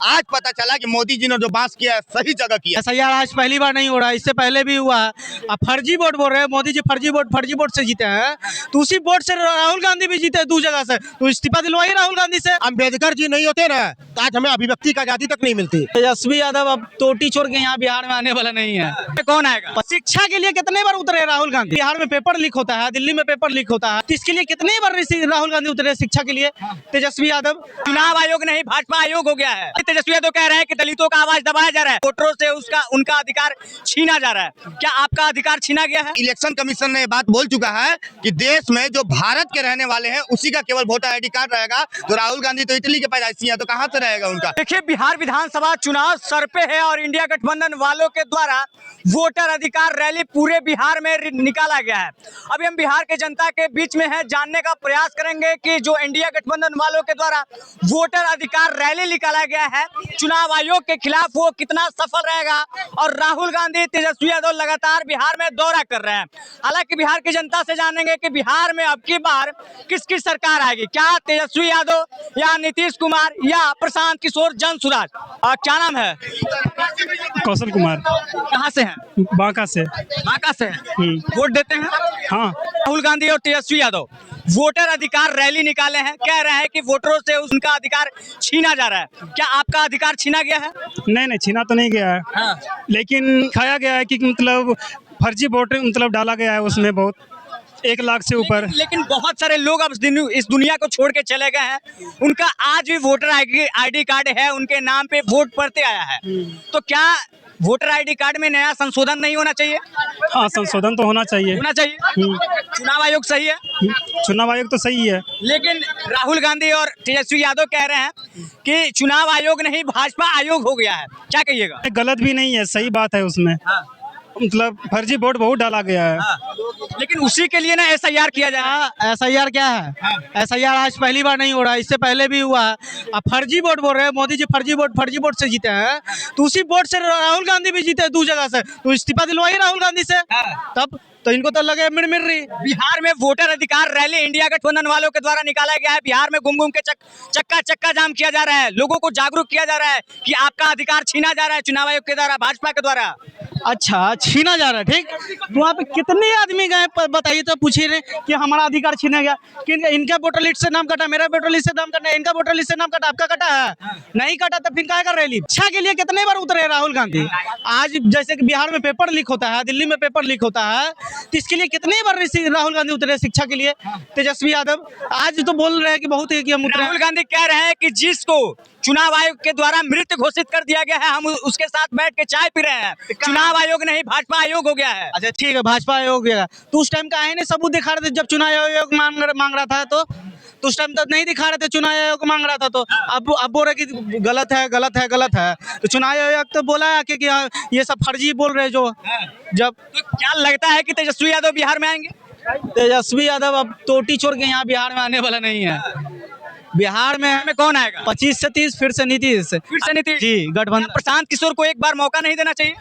आज पता चला कि मोदी जी ने जो बात किया है सही जगह किया। SIR आज पहली बार नहीं हो रहा है, इससे पहले भी हुआ है। अब फर्जी वोट बोल रहे हैं, मोदी जी फर्जी वोट से जीते हैं, तो उसी वोट से राहुल गांधी भी जीते दो जगह से, तो इस्तीफा दिलवाइए राहुल गांधी से। अम्बेडकर जी नहीं होते ना तो आज हमें अभिव्यक्ति का आजादी तक नहीं मिलती। तेजस्वी यादव अब टोटी छोड़ के यहाँ बिहार में आने वाला नहीं है। कौन आएगा? शिक्षा के लिए कितने बार उतरे राहुल गांधी? बिहार में पेपर लीक होता है, दिल्ली में पेपर लीक होता है, इसके लिए कितने बार राहुल गांधी उतरे शिक्षा के लिए? तेजस्वी यादव चुनाव आयोग नहीं भाजपा आयोग हो गया है। तेजस्वी यादव कह रहे हैं कि दलितों का आवाज दबाया जा रहा है, वोटरों से उनका अधिकार छीना जा रहा है। क्या आपका अधिकार छीना गया है? इलेक्शन कमीशन ने बात बोल चुका है कि देश में जो भारत के रहने वाले हैं उसी का केवल वोटर ID कार्ड रहेगा। तो राहुल गांधी तो इटली के पैदाइशी है, तो कहाँ से रहेगा उनका? देखिए, बिहार विधानसभा चुनाव सर पे है और इंडिया गठबंधन वालों के द्वारा वोटर अधिकार रैली पूरे बिहार में निकाला गया है। अभी हम बिहार के जनता के बीच में है, जानने का प्रयास करेंगे कि जो इंडिया गठबंधन वालों के द्वारा वोटर अधिकार रैली निकाला गया है चुनाव आयोग के खिलाफ, वो कितना सफल रहेगा। और राहुल गांधी, तेजस्वी यादव लगातार बिहार में दौरा कर रहे हैं। हालांकि बिहार की जनता से जानेंगे कि बिहार में अब की बार किसकी सरकार आएगी, क्या तेजस्वी यादव या नीतीश कुमार या प्रशांत किशोर जनसुराज। क्या नाम है? कौशल कुमार। कहाँ से हैं? बांका से। बांका से हैं। वोट देते हैं? हाँ। राहुल गांधी और तेजस्वी यादव वोटर अधिकार रैली निकाले हैं, कह रहे हैं कि वोटरों से उनका अधिकार छीना जा रहा है। क्या आपका अधिकार छीना गया है? नहीं, छीना तो नहीं गया है। हाँ। लेकिन खाया गया है कि मतलब फर्जी वोट मतलब डाला गया है उसमें, बहुत 1 लाख से ऊपर। लेकिन बहुत सारे लोग अब इस दुनिया को छोड़ के चले गए हैं, उनका आज भी वोटर ID कार्ड है, उनके नाम पे वोट पड़ते आया है। तो क्या वोटर ID कार्ड में नया संशोधन नहीं होना चाहिए? हाँ, संशोधन तो होना चाहिए। चुनाव आयोग सही है? चुनाव आयोग तो सही है, लेकिन राहुल गांधी और तेजस्वी यादव कह रहे हैं कि चुनाव आयोग नहीं भाजपा आयोग हो गया है। क्या कहिएगा? गलत भी नहीं है, सही बात है उसमें। मतलब फर्जी वोट बहुत डाला गया है। लेकिन उसी के लिए ना SIR किया जाए। SIR क्या है? SIR आज पहली बार नहीं हो रहा है, इससे पहले भी हुआ है। अब फर्जी वोट बोल रहे हैं, मोदी जी फर्जी वोट से जीते हैं, तो उसी वोट से राहुल गांधी भी जीते दो जगह से, तो इस्तीफा दिलवाइए राहुल गांधी से। तब तो इनको तो लगे मिर रही। बिहार में वोटर अधिकार रैली इंडिया गठबंधन वालों के द्वारा निकाला गया है। बिहार में घूम के चक्का जाम किया जा रहा है, लोगों को जागरूक किया जा रहा है कि आपका अधिकार छीना जा रहा है चुनाव आयोग के द्वारा, भाजपा के द्वारा। अच्छा, छीना जा रहा है, ठीक। तो वहाँ पे कितने आदमी गए बताइए, तो पूछिए कि हमारा अधिकार छीना गया कि इनका वोटर लिस्ट से नाम कटा, मेरा वोटर लिस्ट से नाम कटा, इनका वोटर लिस्ट से नाम कटा, आपका कटा है? नहीं कटा तो फिर क्या कर रही? शिक्षा के लिए कितने बार उतरे राहुल गांधी? आज जैसे कि बिहार में पेपर लीक होता है, दिल्ली में पेपर लीक होता है, तो इसके लिए कितने बार राहुल गांधी उतरे शिक्षा के लिए? तेजस्वी यादव आज तो बोल रहे हैं कि बहुत ही कि हम उतरे। राहुल गांधी कह रहे हैं कि जिसको चुनाव आयोग के द्वारा मृत घोषित कर दिया गया है, हम उसके साथ बैठ के चाय पी रहे हैं। चुनाव आयोग नहीं भाजपा आयोग हो गया है। अच्छा ठीक है, भाजपा आयोग हो गया, तो उस टाइम का है नहीं सबूत दिखा रहे थे जब चुनाव आयोग मांग रहा था, तो उस टाइम तो नहीं दिखा रहे थे, चुनाव आयोग मांग रहा था, तो अब बोल रहे कि गलत है। तो चुनाव आयोग तो बोला है कि ये सब फर्जी बोल रहे जो। जब तो क्या लगता है कि तेजस्वी यादव बिहार में आएंगे? तेजस्वी यादव अब टोटी छोड़ के यहाँ बिहार में आने वाला नहीं है। बिहार में कौन आएगा? 25 से 30 फिर से नीतीश जी गठबंधन। प्रशांत किशोर को एक बार मौका नहीं देना चाहिए?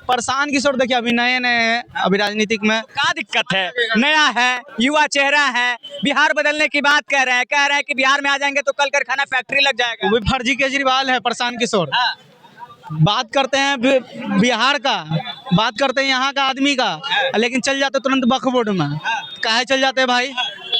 प्रशांत किशोर देखिए अभी नए हैं, अभी राजनीतिक में क्या दिक्कत है? नया है, युवा चेहरा है, बिहार बदलने की बात कह रहे हैं कि बिहार में आ जाएंगे तो कल कारखाना फैक्ट्री लग जाएगा। वो भी फर्जी केजरीवाल है प्रशांत किशोर। बात करते हैं बिहार का, बात करते हैं यहाँ का आदमी का, लेकिन चल जाते तुरंत वक्फ बोर्ड में। काहे चल जाते हैं भाई?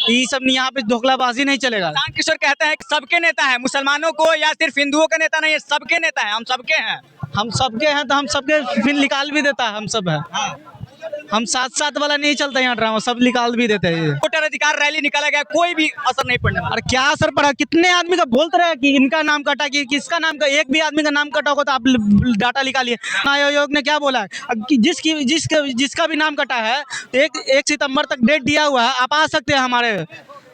ये सब यहाँ पे धोखलाबाजी नहीं चलेगा। प्रशांत किशोर कहते हैं कि सबके नेता है, मुसलमानों को या सिर्फ हिंदुओं का नेता नहीं है, सबके नेता है, हम सबके हैं। हम सबके हैं तो हम सबके फिर निकाल भी देता है, हम सब है। हम साथ वाला नहीं चलता यहाँ ड्रामा, सब निकाल भी देते हैं। वोटर अधिकार रैली निकाला गया, कोई भी असर नहीं पड़ने वाला। और क्या असर पड़ा? कितने आदमी का बोलते रहे कि इनका नाम कटा, कि किसका नाम का, एक भी आदमी का नाम कटा होगा तो आप डाटा निकालिए। आयोग ने क्या बोला कि जिसका भी नाम कटा है, 1 सितंबर तक डेट दिया हुआ है, आप आ सकते हैं हमारे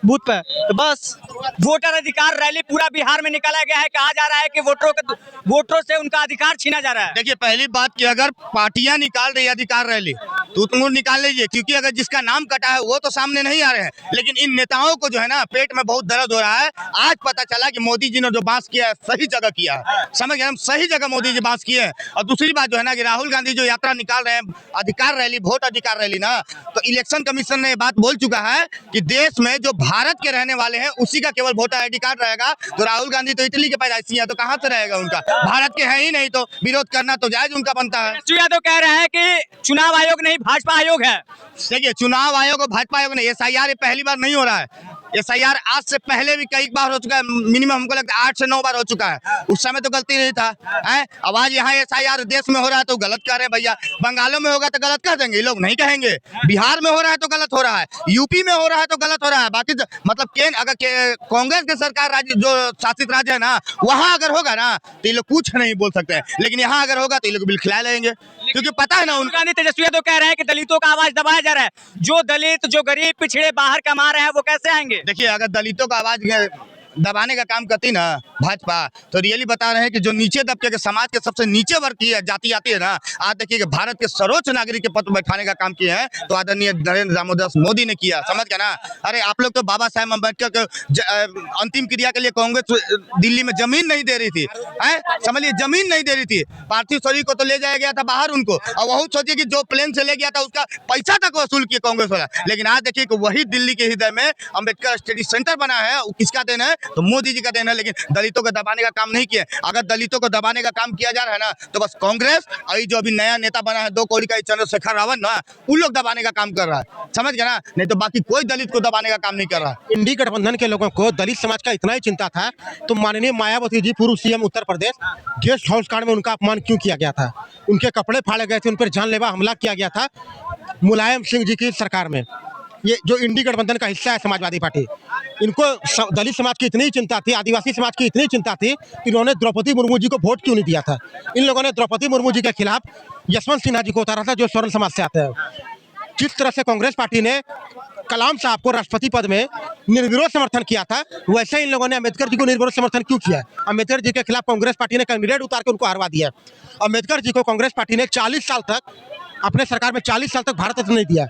बूथ पे, तो बस। वोटर अधिकार रैली पूरा बिहार में निकाला गया है, कहा जा रहा है कि वोटरों से उनका अधिकार छीना जा रहा है। देखिए, पहली बात कि अगर पार्टियां निकाल रही अधिकार रैली तो तुम निकाल लीजिए, क्योंकि अगर जिसका नाम कटा है वो तो सामने नहीं आ रहे हैं, लेकिन इन नेताओं को जो है ना पेट में बहुत दर्द हो रहा है। आज पता चला कि मोदी जी ने जो बात किया है सही जगह किया है, समझ गए हम, सही जगह मोदी जी बात किए हैं। और दूसरी बात जो है ना कि राहुल गांधी जो यात्रा निकाल रहे हैं अधिकार रैली, वोट अधिकार रैली ना, तो इलेक्शन कमीशन ने बात बोल चुका है कि देश में जो भारत के रहने वाले हैं उसी का केवल वोटर आईडी कार्ड रहेगा। तो राहुल गांधी तो इटली के पैदाइशी हैं, तो कहाँ से रहेगा उनका? भारत के हैं ही नहीं, तो विरोध करना तो जायज उनका बनता है। तेजस्वी यादव कह रहे हैं कि चुनाव आयोग नहीं भाजपा आयोग है। देखिए, चुनाव आयोग और भाजपा आयोग नहीं, SIR पहली बार नहीं हो रहा है। SIR आज से पहले भी कई बार हो चुका है, मिनिमम हमको लगता है 8 से 9 बार हो चुका है। उस समय तो गलती नहीं था है। अब आज यहाँ SIR देश में हो रहा है तो गलत कह रहे हैं भैया। बंगालों में होगा तो गलत कह देंगे, लोग नहीं कहेंगे। बिहार में हो रहा है तो गलत हो रहा है, यूपी में हो रहा है तो गलत हो रहा है। बाकी मतलब अगर कांग्रेस की सरकार राज्य जो शासित राज्य है ना, वहाँ अगर होगा ना तो ये लोग कुछ नहीं बोल सकते हैं, लेकिन यहाँ अगर होगा तो ये लोग बिल खिला लेंगे, क्योंकि पता है ना उनका। तेजस्वी यादव कह रहे हैं कि दलितों का आवाज दबाया जा रहा है। जो दलित, जो गरीब पिछड़े बाहर कमा रहे हैं वो कैसे आएंगे? देखिए, अगर दलितों का आवाज दबाने का काम करती ना भाजपा, तो रियली बता रहे हैं कि जो नीचे दबके के समाज के सबसे नीचे वर्ग की जाति आती है ना, आज देखिए कि भारत के सर्वोच्च नागरिक के पद पर बैठाने का काम किया है तो आदरणीय नरेंद्र दामोदर मोदी ने किया। समझ गया ना? अरे आप लोग तो बाबा साहेब अम्बेडकर को अंतिम क्रिया के लिए कांग्रेस दिल्ली में जमीन नहीं दे रही थी, समझिए, जमीन नहीं दे रही थी। पार्थिव शरीर को तो ले जाया गया था बाहर उनको, और वही सोचिए कि जो प्लेन से ले गया था उसका पैसा तक वसूल किया कांग्रेस वाला। लेकिन आज देखिए कि वही दिल्ली के हृदय में अम्बेडकर स्टडी सेंटर बना है, किसका देन है? तो मोदी जी का देन है। लेकिन दलितों को दबाने का काम नहीं किया। अगर दलितों को दबाने का काम किया जा रहा है ना, तो बस कांग्रेस और जो अभी नया नेता बना है 2 कौड़ी का चंद्रशेखर रावत ना, उन लोग दबाने का काम कर रहा है। समझ गया ना? नहीं तो बाकी कोई दलित को दबाने का काम नहीं कर रहा। इंडी गठबंधन के लोगों को दलित समाज का इतना ही चिंता था तो माननीय मायावती जी, पूर्व CM Uttar Pradesh, guest house कांड में उनका अपमान क्यों किया गया था? उनके कपड़े फाड़े गए थे, उन पर जानलेवा हमला किया गया था मुलायम सिंह जी की सरकार में। ये जो इंडी गठबंधन का हिस्सा है समाजवादी पार्टी, इनको दलित समाज की इतनी चिंता थी, आदिवासी समाज की इतनी चिंता थी कि इन्होंने द्रौपदी मुर्मू जी को वोट क्यों नहीं दिया था? इन लोगों ने द्रौपदी मुर्मू जी के खिलाफ यशवंत सिन्हा जी को उतारा था, जो स्वर्ण समाज से आते हैं। जिस तरह से कांग्रेस पार्टी ने कलाम साहब को राष्ट्रपति पद में निर्विरोध समर्थन किया था, वैसे इन लोगों ने अम्बेडकर जी को निर्विरोध समर्थन क्यों किया? अम्बेडकर जी के खिलाफ कांग्रेस पार्टी ने कैंडिडेट उतार के उनको हरवा दिया। अम्बेडकर जी को कांग्रेस पार्टी ने 40 साल तक, अपने सरकार में 40 साल तक भारत रत्न नहीं दिया।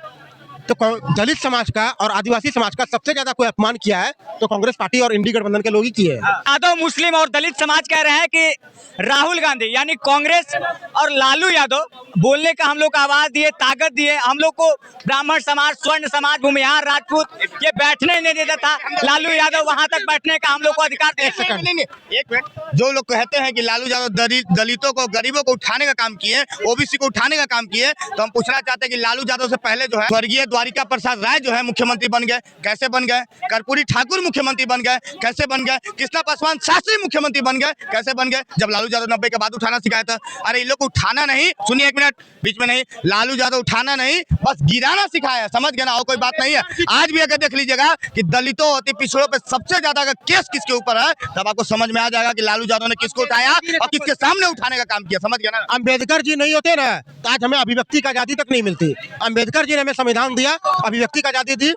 तो दलित समाज का और आदिवासी समाज का सबसे ज्यादा कोई अपमान किया है तो कांग्रेस पार्टी और इंडी गठबंधन के लोग ही किए हैं। यादव, मुस्लिम और दलित समाज कह रहे हैं कि राहुल गांधी यानी कांग्रेस और लालू यादव बोलने का हम लोग को आवाज दिए, ताकत दिए। हम लोग को ब्राह्मण समाज, स्वर्ण समाज, भूमिहार, राजपूत ये बैठने नहीं देता था। लालू यादव वहां तक बैठने का हम लोग को अधिकार दे। एक मिनट, जो लोग कहते हैं कि लालू यादव दलितों को, गरीबों को उठाने का काम किए, OBC को उठाने का काम किए, तो हम पूछना चाहते हैं कि लालू यादव से पहले जो है स्वर्गीय द्वारिका प्रसाद राय जो है मुख्यमंत्री बन गए, कैसे बन गए? कर्पूरी ठाकुर मुख्यमंत्री बन गए, कैसे बन गए? कृष्णा पासवान शास्त्री मुख्यमंत्री बन गए, कैसे बन गए? जब लालू यादव 90 के बाद उठाना सिखाया था। अरे इन लोग को उठाना नहीं, सुनिए एक मिनट, बीच में नहीं, लालू यादव उठाना नहीं, बस गिराना सिखाया। समझ गया ना? और कोई बात नहीं है। आज भी अगर देख लीजिएगा कि दलितों, अति पिछड़ों पे सबसे ज्यादा अगर केस किसके ऊपर है, तब आपको समझ में आ जाएगा कि लालू यादव ने किसको उठाया और किसके सामने उठाने का काम किया। समझ गया ना? अम्बेडकर जी नहीं होते ना तो आज हमें अभिव्यक्ति की आजादी तक नहीं मिलती। अम्बेडकर जी ने हमें संविधान दिया, अभिव्यक्ति की आजादी दी,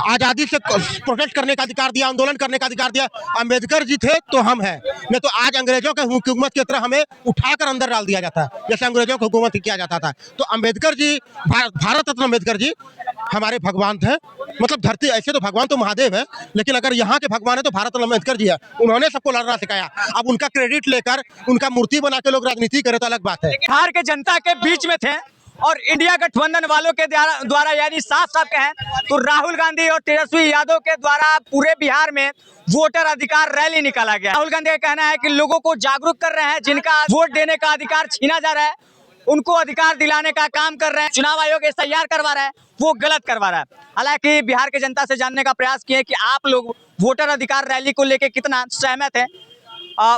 आजादी से प्रोटेस्ट करने का अधिकार दिया, आंदोलन करने का अधिकार दिया। अम्बेडकर जी थे तो हम हैं, नहीं तो आज अंग्रेजों के हुकूमत की तरह हमें उठाकर अंदर डाल दिया जाता, जैसे अंग्रेजों की हुकूमत किया जाता था। तो अम्बेडकर जी, भारत रत्न अम्बेडकर जी हमारे भगवान थे। मतलब धरती, ऐसे तो भगवान तो महादेव है, लेकिन अगर यहाँ के भगवान है तो भारत रत्न अम्बेडकर जी है। उन्होंने सबको लड़ना सिखाया। अब उनका क्रेडिट लेकर उनका मूर्ति बना के लोग राजनीति करे तो अलग बात है। बिहार के जनता के बीच में थे और इंडिया गठबंधन वालों के द्वारा यानी साफ साफ कहें तो राहुल गांधी और तेजस्वी यादव के द्वारा पूरे बिहार में वोटर अधिकार रैली निकाला गया। राहुल गांधी का कहना है कि लोगों को जागरूक कर रहे हैं, जिनका वोट देने का अधिकार छीना जा रहा है उनको अधिकार दिलाने का काम कर रहे हैं। चुनाव आयोग SIR करवा रहा है, वो गलत करवा रहा है। हालांकि बिहार के जनता से जानने का प्रयास किए कि आप लोग वोटर अधिकार रैली को लेकर कितना सहमत है।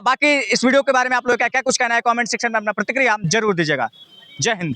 बाकी इस वीडियो के बारे में आप लोग क्या क्या कुछ कहना है, कमेंट सेक्शन में अपना प्रतिक्रिया जरूर दीजिएगा। जय हिंद।